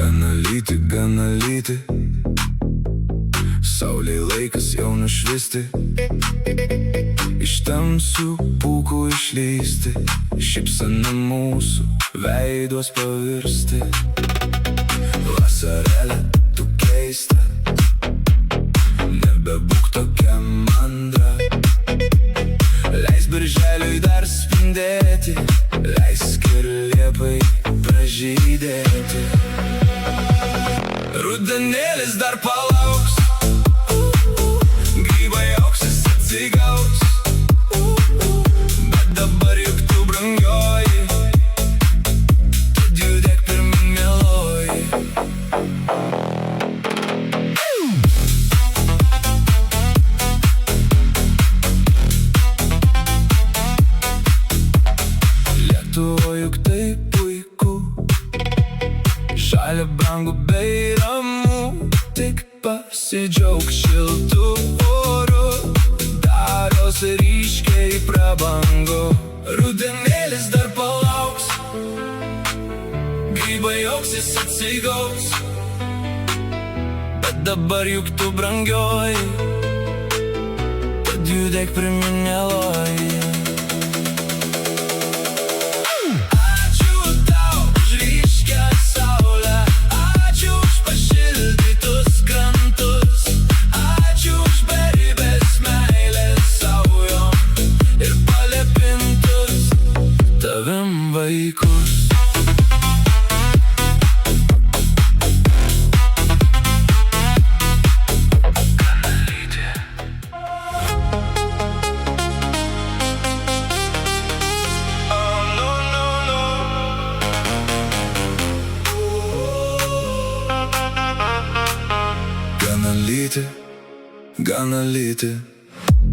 Gana lyti, saulei laikas jau nušvisti, iš tamsių pūkų išlysti, šypsena mūsų veiduos pavirsti. Vasarėlė, tu keista, nebebūk tokia mandra, leisk birželiui dar spindėti, leisk ir liepai pražydėti. Rudenėlis dar palauks, grybai auksis atsigaus, bet dabar juk tu brangioji, tad judėk pirmin mieloji. Lietuva juk tai puiku, žalia, brangu bei ramu, tik pasidžiauk šiltu oru, daros ryškiai prabangu. Rudenėlis dar palauks, grybai auksis atsigaus, bet dabar juk tu brangioji, tad judėk pirmin mieloji. Vaikus. Gana lyti,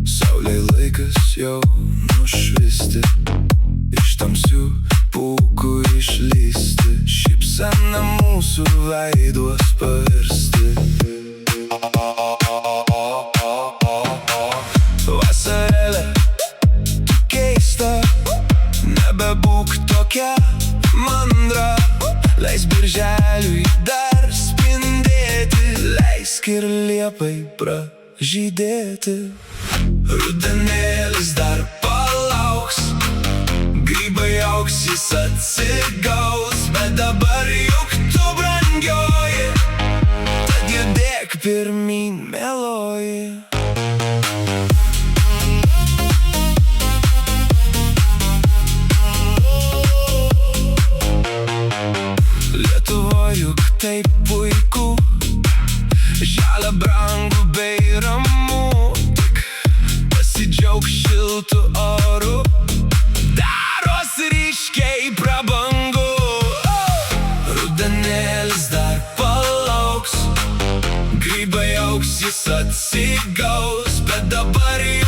saulei laikas jau nušvisti, iš tamsių pūkų išlysti, šypsena mūsų veiduos pavirsti. Vasarėlė, tu keista, nebebūk tokia mandra, leisk birželiui dar spindėti, leisk ir liepai pražydėti. Rudenėlis dar palauks, grybai auksis atsigaus, bet dabar juk tu brangioji, tad judėk pirmin mieloji. Lietuva juk taip puiku, žalia, brangu bei ramu, tik pasidžiauk šiltu oru, daros ryškiai prabangu. Rudenėlis dar palauks, grybai auksis atsigaus, bet dabar jau